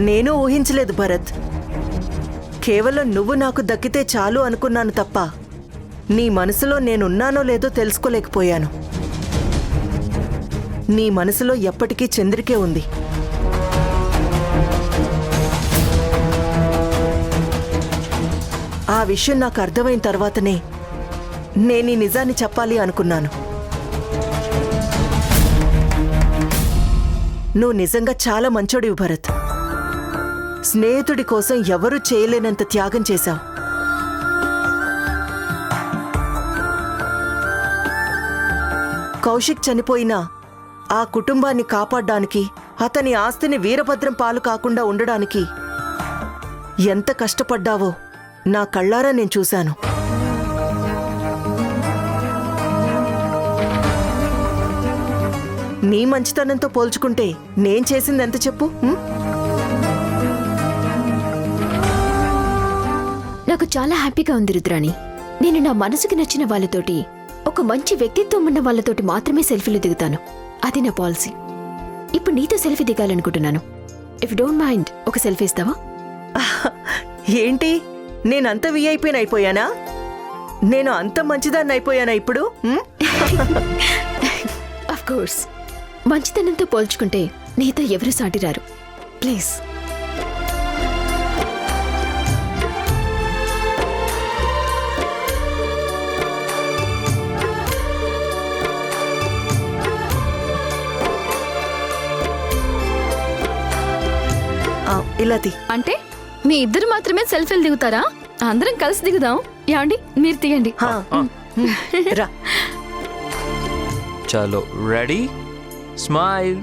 నేను ఊహించలేదు భరత్. కేవలం నువ్వు నాకు దక్కితే చాలు అనుకున్నాను తప్ప నీ మనసులో నేనున్నానో లేదో తెలుసుకోలేకపోయాను. నీ మనసులో ఎప్పటికీ చంద్రికే ఉంది. ఆ విషయం నాకు అర్థమైన తర్వాతనే నేను ఈ నిజాన్ని చెప్పాలి అనుకున్నాను. నువ్వు నిజంగా చాలా మంచోడివి భరత్. స్నేహితుడి కోసం ఎవరూ చేయలేనంత త్యాగం చేశావు. కౌశిక్ చనిపోయినా ఆ కుటుంబాన్ని కాపాడ్డానికి, అతని ఆస్తిని వీరభద్రం పాలు కాకుండా ఉండడానికి ఎంత కష్టపడ్డావో నా కళ్ళారా నేను చూశాను. నీ మంచితనంతో పోల్చుకుంటే నేను చేసింది ఎంత చెప్పు? నాకు చాలా హ్యాపీగా ఉంది రుద్రాణి. నేను నా మనసుకి నచ్చిన వాళ్ళతోటి, ఒక మంచి వ్యక్తిత్వం ఉన్న వాళ్ళతోటి మాత్రమే సెల్ఫీలు దిగుతాను. అది నా పాలసీ. ఇప్పుడు నీతో సెల్ఫీ దిగాలనుకుంటున్నాను. ఇఫ్ డోంట్ మైండ్ ఒక సెల్ఫీ ఇస్తావా? ఏంటి, నేనంత విఐపీని అయిపోయానా? నేను అంత మంచిదాన్ని అయిపోయానా ఇప్పుడు? Of course. మంచితనంతో పోల్చుకుంటే నీతో ఎవరు సాటిరారు. ప్లీజ్. ఇలాది అంటే మీ ఇద్దరు మాత్రమే సెల్ఫీలు దిగుతారా? అందరం కలిసి దిగుదాం. ఏమండి, మీరు తీయండి. రా. చలో, రెడీ, స్మైల్.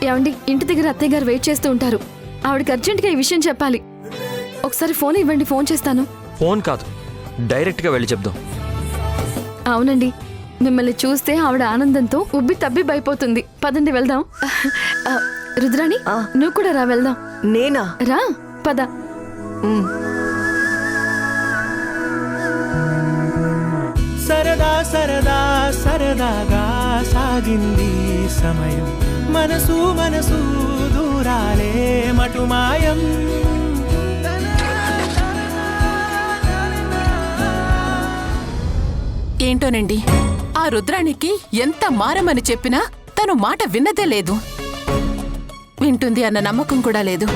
ఏమండి, ఇంటి దగ్గర అత్తయ్య గారు వెయిట్ చేస్తూ ఉంటారు. ఆవిడకి అర్జెంటుగా ఈ విషయం చెప్పాలి. ఒకసారి ఫోన్ ఇవ్వండి, ఫోన్ చేస్తాను. ఫోన్ కాదు, డైరెక్ట్గా వెళ్ళి చెప్దాం. అవునండి, మిమ్మల్ని చూస్తే ఆవిడ ఆనందంతో ఉబ్బి తబ్బి అయిపోతుంది. పదండి వెళ్దాం. రుద్రాణి, నువ్వు కూడా రా, వెళ్దాం. నేనా? రా, పద. సరదా సరదా సరదాగా సాగింది సమయం, మనసు మనసు దూరాలే మటుమాయం. ఏంటోనండి, ఆ రుద్రానికి ఎంత మారమని చెప్పినా తను మాట విన్నదే లేదు. వింటుంది అన్న నమ్మకం కూడా లేదు.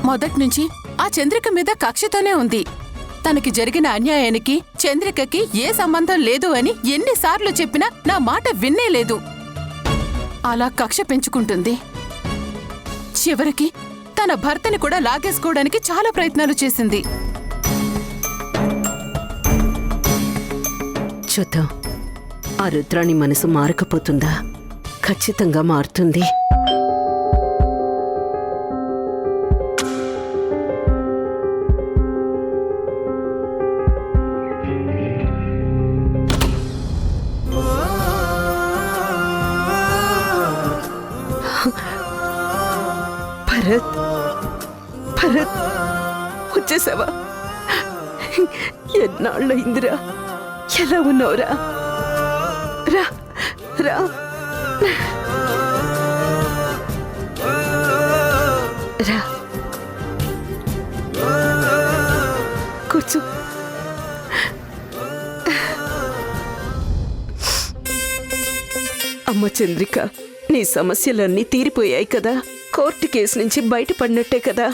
మొదట్నుంచి ఆ చంద్రిక మీద కక్షతోనే ఉంది. తనకి జరిగిన అన్యాయానికి చంద్రికకి ఏ సంబంధం లేదు అని ఎన్నిసార్లు చెప్పినా నా మాట విన్నే లేదు. అలా కక్ష పెంచుకుంటుంది. చివరికి తన భర్తని కూడా లాగేసుకోవడానికి చాలా ప్రయత్నాలు చేసింది. చూద్దాం, ఆ రుద్రాణి మనసు మారకపోతుందా? ఖచ్చితంగా మారుతుంది. భరత్, భరత్, వచ్చేసావా? ఎన్నాళ్ళయిందిరా? ఎలా ఉన్నావురా? రా రా. రా, కూర్చో. అమ్మ చంద్రిక, నీ సమస్యలన్నీ తీరిపోయాయి కదా? కోర్టు కేసు నుంచి బయటపడినట్టే కదా?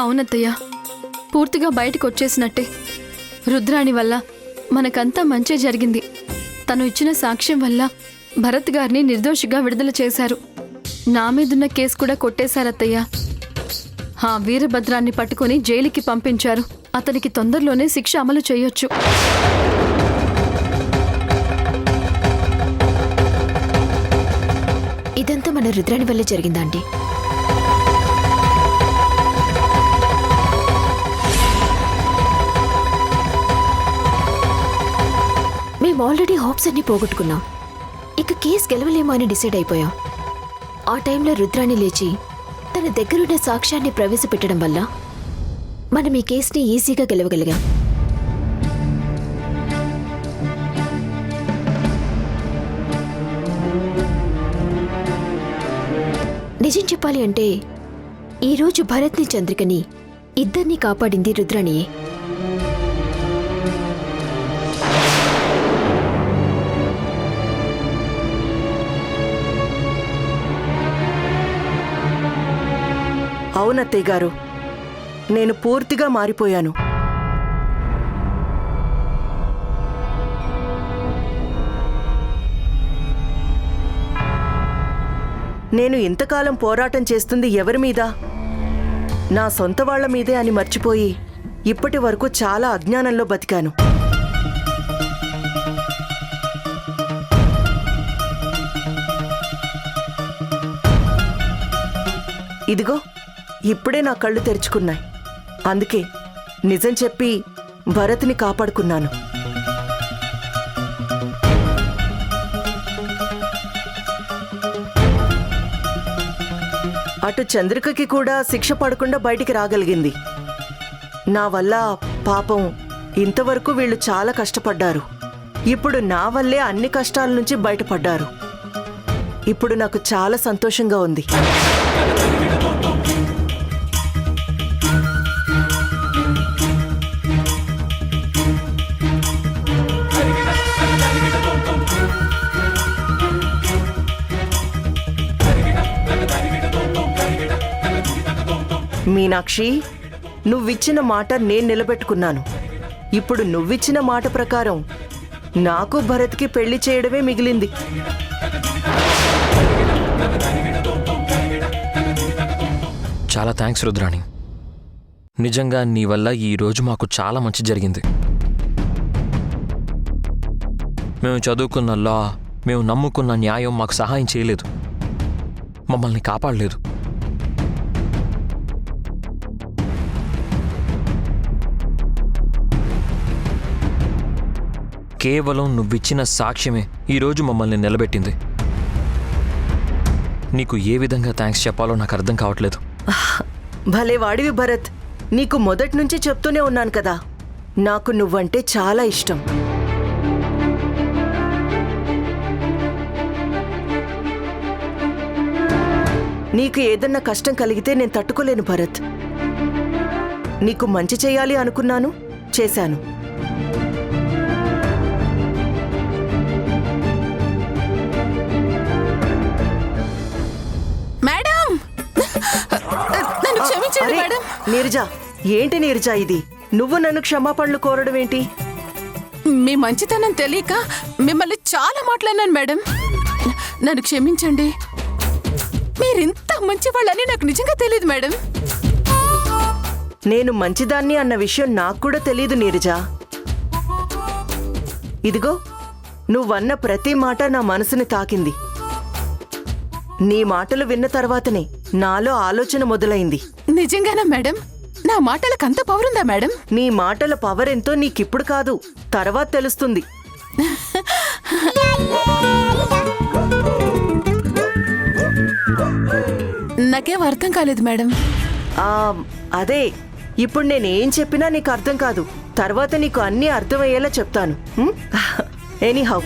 అవునత్తయ్య, పూర్తిగా బయటకు వచ్చేసినట్టే. రుద్రాణి వల్ల మనకంతా మంచే జరిగింది. తను ఇచ్చిన సాక్ష్యం వల్ల భరత్ గారిని నిర్దోషిగా విడుదల చేశారు. నా మీదున్న కేసు కూడా కొట్టేశారత్తయ్య. ఆ వీరభద్రాన్ని పట్టుకుని జైలుకి పంపించారు. అతనికి తొందరలోనే శిక్ష అమలు చేయొచ్చు. ఇదంతా మన రుద్రాణి వల్లే జరిగిందా అండి? మేము ఆల్రెడీ హోప్స్ అన్ని పోగొట్టుకున్నాం. ఇక కేసు గెలవలేమో అని డిసైడ్ అయిపోయాం. ఆ టైంలో రుద్రాణి లేచి తన దగ్గరున్న సాక్ష్యాన్ని ప్రవేశపెట్టడం వల్ల మనం ఈ కేసుని ఈజీగా గెలవగలిగాం. నిజం చెప్పాలి అంటే ఈరోజు భరత్ని చంద్రికని ఇద్దరినీ కాపాడింది రుద్రాణియే. అవునత్తయ్య గారు, నేను పూర్తిగా మారిపోయాను. నేను ఇంతకాలం పోరాటం చేస్తుంది ఎవరి మీద? నా సొంత వాళ్ల మీదే అని మర్చిపోయి ఇప్పటి వరకు చాలా అజ్ఞానంలో బతికాను. ఇదిగో ఇప్పుడే నా కళ్ళు తెరుచుకున్నాయి. అందుకే నిజం చెప్పి భరత్ని కాపాడుకున్నాను. అటు చంద్రికకి కూడా శిక్ష పడకుండా బయటికి రాగలిగింది. నా వల్ల పాపం ఇంతవరకు వీళ్ళు చాలా కష్టపడ్డారు. ఇప్పుడు నా వల్లే అన్ని కష్టాల నుంచి బయటపడ్డారు. ఇప్పుడు నాకు చాలా సంతోషంగా ఉంది. మీనాక్షి, నువ్విచ్చిన మాట నేను నిలబెట్టుకున్నాను. ఇప్పుడు నువ్విచ్చిన మాట ప్రకారం నాకు భరత్కి పెళ్లి చేయడమే మిగిలింది. చాలా థ్యాంక్స్ రుద్రాణి. నిజంగా నీ వల్ల ఈరోజు మాకు చాలా మంచి జరిగింది. మేము చదువుకున్న లా, మేము నమ్ముకున్న న్యాయం మాకు సహాయం చేయలేదు, మమ్మల్ని కాపాడలేదు. కేవలం నువ్విచ్చిన సాక్ష్యమే ఈరోజు మమ్మల్ని నిలబెట్టింది. నీకు ఏ విధంగా థ్యాంక్స్ చెప్పాలో నాకు అర్థం కావట్లేదు. భలే వాడివి భరత్. నీకు మొదటి నుంచి చెప్తూనే ఉన్నాను కదా, నాకు నువ్వంటే చాలా ఇష్టం. నీకు ఏదన్నా కష్టం కలిగితే నేను తట్టుకోలేను భరత్. నీకు మంచి చేయాలి అనుకున్నాను, చేశాను. మేడం, నన్ను క్షమించండి అరే, మేడం. నీరజా, ఏంటి నీరజా ఇది? నువ్వు నన్ను క్షమాపణలు కోరడం ఏంటి? మీ మంచితనం తెలియక మిమ్మల్ని చాలా మాట్లాడినాను మేడం. నన్ను క్షమించండి. మీరింత మంచివాళ్ళని నాకు నిజంగా తెలియదు మేడం. నేను మంచిదాన్ని అన్న విషయం నాకు కూడా తెలీదు నీరజా. ఇదిగో నువ్వన్న ప్రతి మాట నా మనసుని తాకింది. నీ మాటలు విన్న తర్వాతనే నాలో ఆలోచన మొదలైంది. నిజంగానా మేడం? నా మాటలకు అంత పవర్ ఉందా మేడం? నీ మాటల పవర్ ఎంతో నీకిప్పుడు కాదు, తర్వాత తెలుస్తుంది. నాకేం అర్థం కాలేదు మేడం. అదే, ఇప్పుడు నేనేం చెప్పినా నీకు అర్థం కాదు, తర్వాత నీకు అన్నీ అర్థమయ్యేలా చెప్తాను. ఎనీహౌ,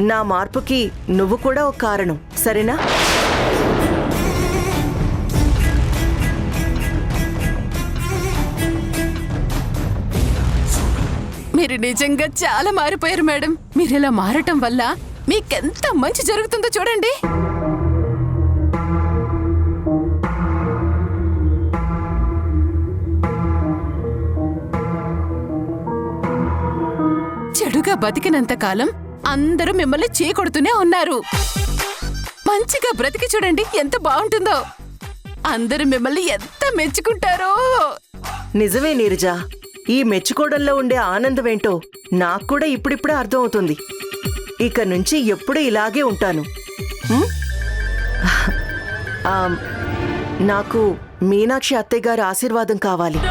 నా మార్పుకి నువ్వు కూడా ఒక కారణం, సరేనా? మీరు నిజంగా చాలా మారిపోయారు మేడం. మీరు ఇలా మారటం వల్ల మీకెంత మంచి జరుగుతుందో చూడండి. చెడుగా బతికినంత కాలం అందరూ మిమ్మల్ని చీకొడుతూనే ఉన్నారు. మంచిగా బ్రతికి చూడండి, ఎంత బాగుంటుందో. అందరూ మిమ్మల్ని ఎంత మెచ్చుకుంటారో. నిజమే నీరజా, ఈ మెచ్చుకోవడంలో ఉండే ఆనందమేంటో నాకు కూడా ఇప్పుడిప్పుడే అర్థమవుతుంది. ఇక నుంచి ఎప్పుడూ ఇలాగే ఉంటాను. నాకు మీనాక్షి అత్తయ్య గారి ఆశీర్వాదం కావాలి.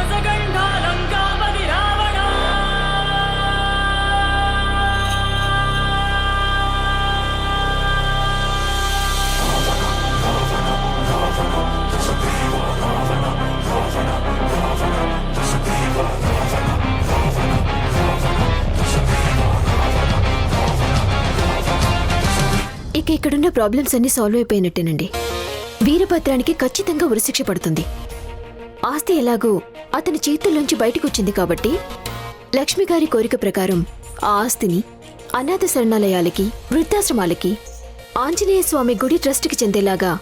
ఇక ఇక్కడున్న ప్రాబ్లమ్స్ అన్ని సాల్వ్ అయిపోయినట్టేనండి. వీరభద్రానికి ఖచ్చితంగా ఉరిశిక్ష పడుతుంది. ఆస్తి ఎలాగూ అతని చేతుల్లోంచి బయటకొచ్చింది కాబట్టి లక్ష్మి గారి కోరిక ప్రకారం ఆ ఆస్తిని అనాథ శరణాలయాలకి, వృద్ధాశ్రమాలకి, ఆంజనేయ స్వామి గుడి ట్రస్ట్కి చెందేలాగా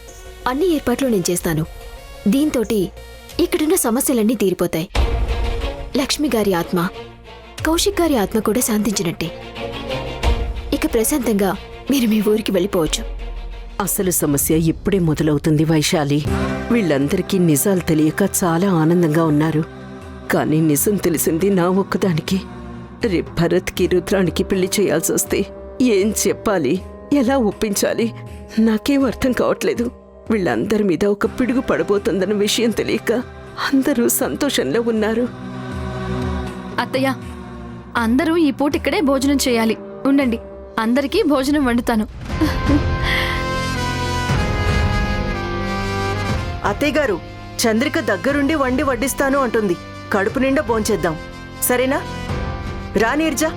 అన్ని ఏర్పాట్లు నేను చేస్తాను. దీంతోటి ఇక్కడున్న సమస్యలన్నీ తీరిపోతాయి. లక్ష్మి గారి ఆత్మ, కౌశిక్ గారి ఆత్మ కూడా శాంతించినట్టే. ఇక ప్రశాంతంగా మీరు మీ ఊరికి వెళ్ళిపోవచ్చు. అసలు సమస్య ఇప్పుడే మొదలవుతుంది వైశాలి. వీళ్ళందరికీ నిజాలు తెలియక చాలా ఆనందంగా ఉన్నారు. కానీ నిజం తెలిసింది నా ఒక్కదానికి. రేపు భరత్కి, రుద్రానికి పెళ్లి చేయాల్సి వస్తే ఏం చెప్పాలి, ఎలా ఒప్పించాలి నాకేం అర్థం కావట్లేదు. వీళ్ళందరి మీద ఒక పిడుగు పడబోతుందన్న విషయం తెలియక అందరూ సంతోషంలో ఉన్నారు. అత్తయ్య, అందరూ ఈ పూట ఇక్కడే భోజనం చేయాలి. ఉండండి, అందరికీ భోజనం వండుతాను. అత్తయ్య గారు, చంద్రిక దగ్గరుండి వండి వడ్డిస్తాను అంటుంది. కడుపు నిండా భోంచేద్దాం, సరేనా? రా నీర్జా.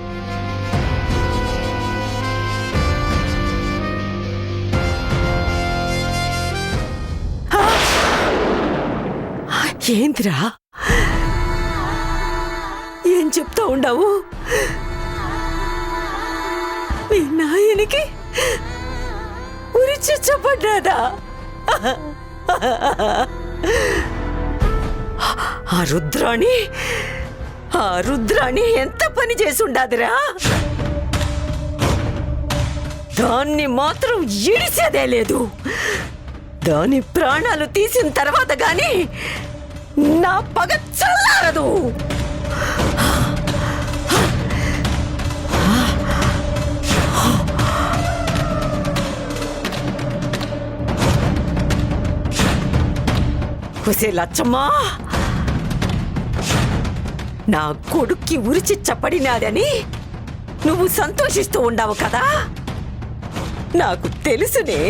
ఏంద్రా, ఏం చెప్తా ఉండవు? మీ నాయనికి ఉరి చిచ్చపడ్డాడా? ఆ రుద్రాణి ఎంత పని చేసి ఉండాదిరా? దాన్ని మాత్రం ఇడిసేదే లేదు. దాని ప్రాణాలు తీసిన తర్వాత గాని నా పగ చల్లారదు. ఒసే లచ్చమ్మా, నా కొడుక్కి ఉరిచిచ్చ పడినాదని నువ్వు సంతోషిస్తూ ఉండవు కదా? నాకు తెలుసునే.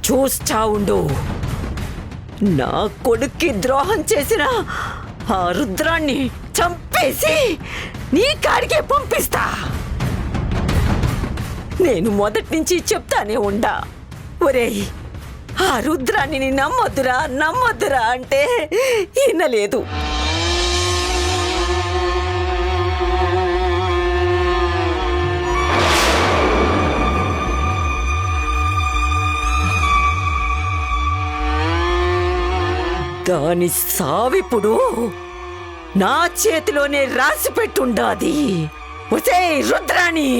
చూస్తా ఉండు, నా కొడుక్కి ద్రోహం చేసిన ఆ రుద్రాన్ని చంపేసి నీ కాడికే పంపిస్తా. నేను మొదటి నుంచి చెప్తానే ఉండా, ఒరేయ్ ఆ రుద్రాన్ని నమ్మొద్దురా అంటే వినలేదు. దాని సావిప్పుడు నా చేతిలోనే రాసి పెట్టుండాది. ఒసేయ్ రుద్రాణి,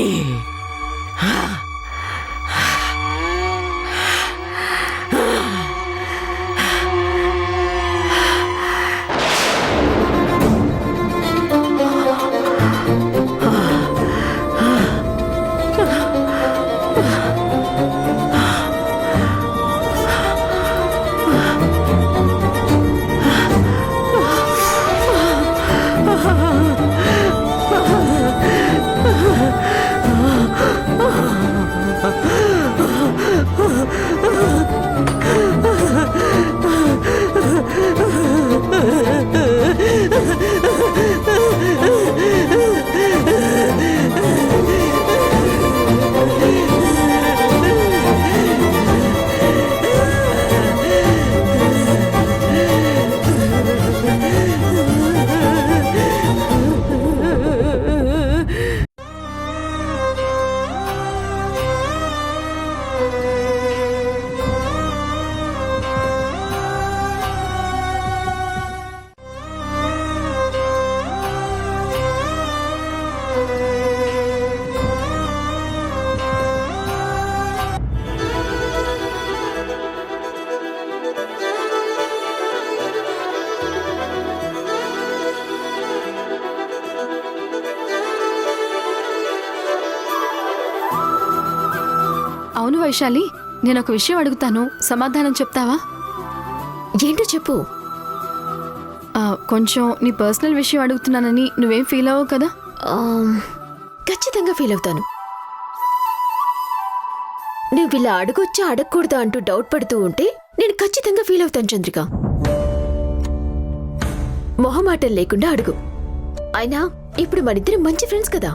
అవును వైశాలి, నేను ఒక విషయం అడుగుతాను, సమాధానం చెప్తావా? ఏంటో చెప్పు. కొంచెం నీ పర్సనల్ విషయం అడుగుతున్నానని నువ్వేం ఫీల్ అవ్వవు కదా? ఖచ్చితంగా ఫీల్ అవుతాను. నువ్వు ఇలా అడగొచ్చా అడగకూడదా అంటూ డౌట్ పడుతూ ఉంటే నేను ఖచ్చితంగా ఫీల్ అవుతాను చంద్రిక. మొహమాటం లేకుండా అడుగు. అయినా ఇప్పుడు మనిద్దరం మంచి ఫ్రెండ్స్ కదా.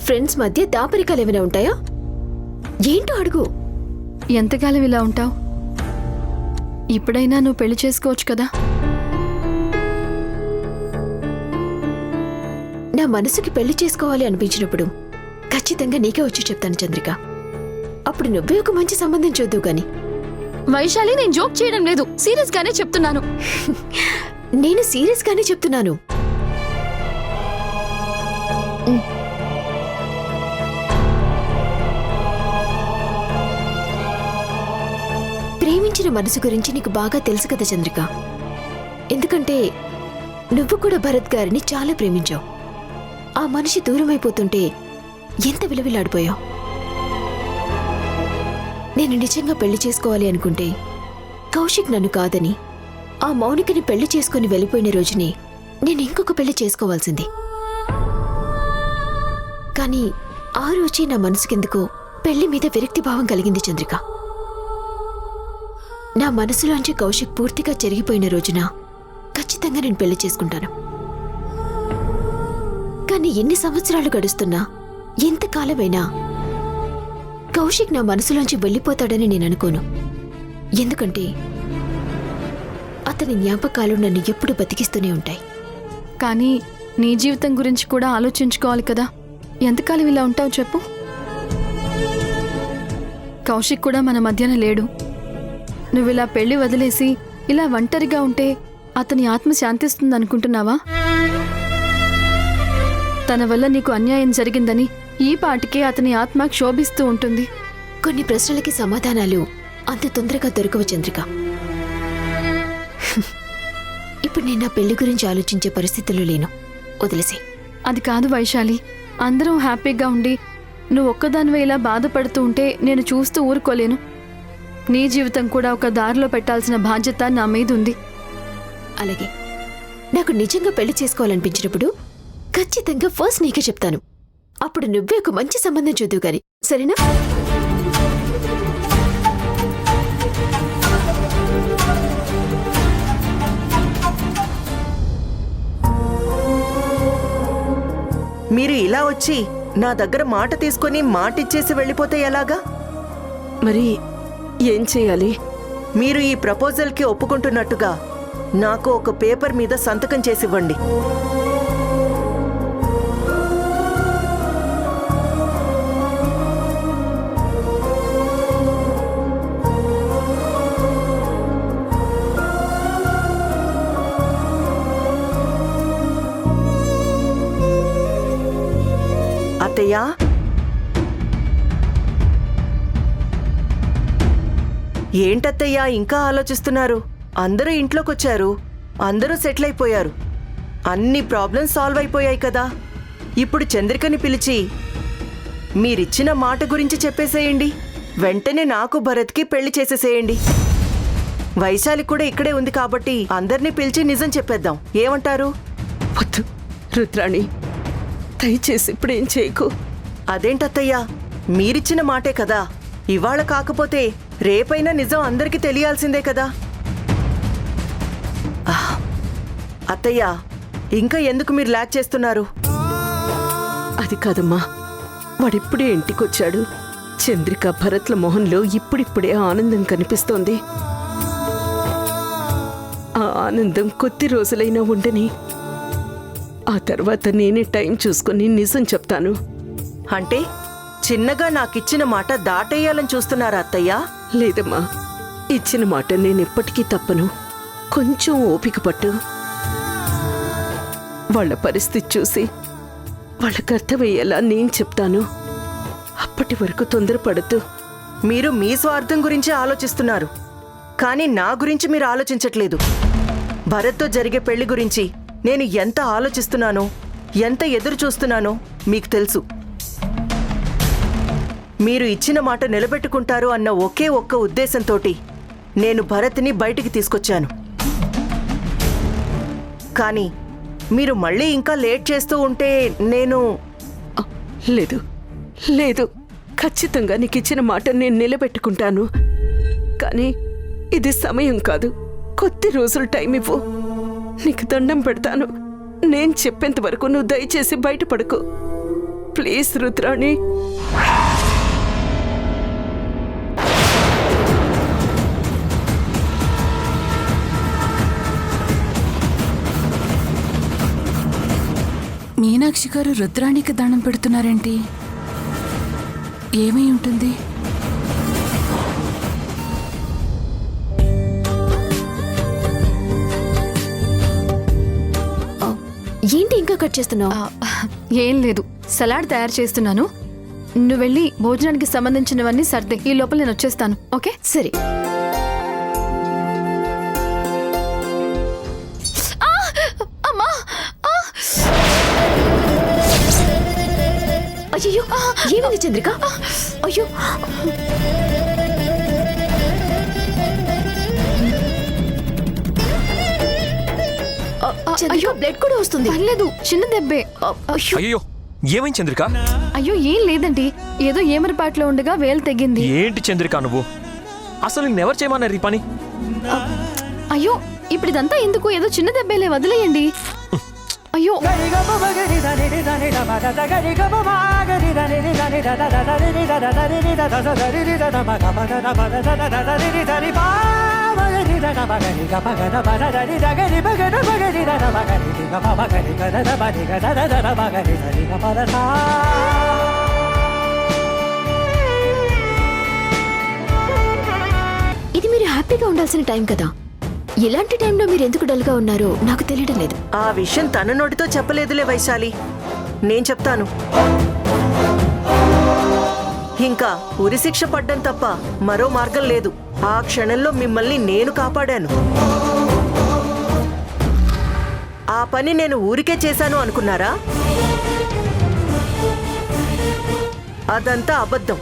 ఫ్రెండ్స్ మధ్య దాపరికాలు ఏమైనా ఉంటాయా? ఏంటో అడుగు. ఎంతకాలం ఇలా ఉంటావు? ఇప్పుడైనా నువ్వు పెళ్లి చేసుకోవచ్చు కదా. నా మనసుకి పెళ్లి చేసుకోవాలి అనిపించినప్పుడు ఖచ్చితంగా నీకే వచ్చి చెప్తాను చంద్రిక. అప్పుడు నువ్వే ఒక మంచి సంబంధం చూద్దావు గాని. వైశాలి, నేను జోక్ చేయడం లేదు, సీరియస్ గానే చెప్తున్నాను. నేను సీరియస్ గానే చెప్తున్నాను. ప్రేమించిన మనసు గురించి నీకు బాగా తెలుసు కదా చంద్రిక. ఎందుకంటే నువ్వు కూడా భరత్ గారిని చాలా ప్రేమించావు. ఆ మనిషి దూరం అయిపోతుంటే ఎంత విలువిలాడిపోయావు. నేను నిజంగా పెళ్లి చేసుకోవాలి అనుకుంటే కౌశిక్ నన్ను కాదని ఆ మౌనికని పెళ్లి చేసుకుని వెళ్ళిపోయిన రోజునే నేను ఇంకొక పెళ్లి చేసుకోవాల్సింది. కానీ ఆ రోజే నా మనసుకెందుకో పెళ్లి మీద విరక్తి భావం కలిగింది చంద్రిక. నా మనసులోంచి కౌశిక్ పూర్తిగా చెరిగిపోయిన రోజున ఖచ్చితంగా నేను పెళ్లి చేసుకుంటాను. కానీ ఎన్ని సంవత్సరాలు గడుస్తున్నా, ఎంతకాలమైనా కౌశిక్ నా మనసులోంచి వెళ్ళిపోతాడని నేను అనుకోను. ఎందుకంటే అతని జ్ఞాపకాలు నన్ను ఎప్పుడు బతికిస్తూనే ఉంటాయి. కానీ నీ జీవితం గురించి కూడా ఆలోచించుకోవాలి కదా. ఎంతకాలం ఇలా ఉంటావు చెప్పు? కౌశిక్ కూడా మన మధ్యన లేడు. నువ్వు ఇలా పెళ్లి వదిలేసి ఇలా ఒంటరిగా ఉంటే అతని ఆత్మ శాంతిస్తుంది అనుకుంటున్నావా? తన వల్ల నీకు అన్యాయం జరిగిందని ఈ పాటికే అతని ఆత్మ క్షోభిస్తూ ఉంటుంది. కొన్ని ప్రశ్నలకి సమాధానాలు అంత తొందరగా దొరకవు చంద్రిక. ఇప్పుడు నేను నా పెళ్లి గురించి ఆలోచించే పరిస్థితుల్లో లేను. వదిలేసి. అది కాదు వైశాలి, అందరం హ్యాపీగా ఉండి నువ్వు ఒక్కదానివే ఇలా బాధపడుతూ ఉంటే నేను చూస్తూ ఊరుకోలేను. నీ జీవితం కూడా ఒక దారిలో పెట్టాల్సిన బాధ్యత నా మీద ఉంది. అలాగే, నాకు నిజంగా పెళ్లి చేసుకోవాలనిపించినప్పుడు ఖచ్చితంగా ఫస్ట్ నీకే చెప్తాను. అప్పుడు నువ్వే ఒక మంచి సంబంధం చూద్దు గాని, సరేనా? మీరు ఇలా వచ్చి నా దగ్గర మాట తీసుకొని మాటిచ్చేసి వెళ్ళిపోతే ఎలాగా? మరి ఏం చేయాలి? మీరు ఈ ప్రపోజల్కి ఒప్పుకుంటున్నట్టుగా నాకు ఒక పేపర్ మీద సంతకం చేసివ్వండి. అత్తయ్యా, ఏంటత్తయ్యా ఇంకా ఆలోచిస్తున్నారు? అందరూ ఇంట్లోకొచ్చారు, అందరూ సెటిల్ అయిపోయారు, అన్ని ప్రాబ్లమ్స్ సాల్వ్ అయిపోయాయి కదా. ఇప్పుడు చంద్రికని పిలిచి మీరిచ్చిన మాట గురించి చెప్పేసేయండి. వెంటనే నాకు భరత్కి పెళ్లి చేసేసేయండి. వైశాలి కూడా ఇక్కడే ఉంది కాబట్టి అందరినీ పిలిచి నిజం చెప్పేద్దాం. ఏమంటారు? వద్దు రుద్రాణి, దయచేసి ఇప్పుడేం చేయకు. అదేంటత్తయ్యా, మీరిచ్చిన మాటే కదా. ఇవాళ కాకపోతే రేపైనా నిజం అందరికీ తెలియాల్సిందే కదా. అత్తయ్యా, ఇంకా ఎందుకు మీరు లాగ్ చేస్తున్నారు? అది కాదమ్మా, వాడిప్పుడే ఇంటికొచ్చాడు. చంద్రిక భరత్ల మొహంలో ఇప్పుడిప్పుడే ఆనందం కనిపిస్తోంది. ఆ ఆనందం కొద్ది రోజులైనా ఉండని. ఆ తర్వాత నేనే టైం చూసుకుని నిజం చెప్తాను. అంటే చిన్నగా నాకిచ్చిన మాట దాటేయాలని చూస్తున్నారా అత్తయ్యా? లేదమ్మా, ఇచ్చిన మాట నేనెప్పటికీ తప్పను. కొంచెం ఓపిక పట్టు. వాళ్ళ పరిస్థితి చూసి వాళ్ళకి అర్థమయ్యేలా నేను చెప్తాను. అప్పటి వరకు తొందరపడద్దు. మీరు మీ స్వార్థం గురించి ఆలోచిస్తున్నారు, కానీ నా గురించి మీరు ఆలోచించట్లేదు. భరత్తో జరిగే పెళ్లి గురించి నేను ఎంత ఆలోచిస్తున్నానో, ఎంత ఎదురు చూస్తున్నానో మీకు తెలుసు. మీరు ఇచ్చిన మాట నిలబెట్టుకుంటారు అన్న ఒకే ఒక్క ఉద్దేశంతోటి నేను భరత్ని బయటికి తీసుకొచ్చాను. కానీ మీరు మళ్ళీ ఇంకా లేట్ చేస్తూ ఉంటే నేను... లేదు లేదు, ఖచ్చితంగా నీకు ఇచ్చిన మాట నేను నిలబెట్టుకుంటాను. కానీ ఇది సమయం కాదు. కొద్ది రోజులు టైం ఇవ్వు. నీకు దండం పెడతాను. నేను చెప్పేంత వరకు నువ్వు దయచేసి బయటపడకు. ప్లీజ్ రుద్రాణి. మీనాక్షి గారు రుద్రాణికి దండం పెడుతున్నారేంటి? ఏమై ఉంటుంది? ఏంటి ఇంకా కట్ చేస్తున్నావు? ఏం లేదు, సలాడ్ తయారు చేస్తున్నాను. నువ్వు వెళ్ళి భోజనానికి సంబంధించినవన్నీ సర్దే, ఈ లోపల నేను వచ్చేస్తాను. ఓకే? సరే. అమ్మా! అయ్యో, ఏమైంది చంద్రిక? అయ్యో, చంద్రిక, బ్లడ్ కూడా వస్తుంది. పర్లేదు, చిన్న దెబ్బే. అయ్యో ఏమైంది చంద్రిక? అయ్యో ఏం లేదండి, ఏదో ఏమరపాట్లో ఉండగా వేలు తెగింది. ఏంటి చంద్రిక నువ్వు? అసలు నిన్నెవరు చేయమన్నారు ఈ పని? అయ్యో ఇప్పుడు ఇదంతా ఎందుకు? ఏదో చిన్న దెబ్బేలే, వదిలేయండి. అయ్యో ఇది మీరు హ్యాపీగా ఉండాల్సిన టైం కదా. ఎలాంటి టైంలో మీరు ఎందుకు డల్గా ఉన్నారో నాకు తెలియడం లేదు. ఆ విషయం తన నోటితో చెప్పలేదులే వైశాలి, నేను చెప్తాను. ఇంకా ఉరిశిక్ష పడ్డం తప్ప మరో మార్గం లేదు. ఆ క్షణంలో మిమ్మల్ని నేను కాపాడాను. ఆ పని నేను ఊరికే చేశాను అనుకున్నారా? అదంతా అబద్ధం.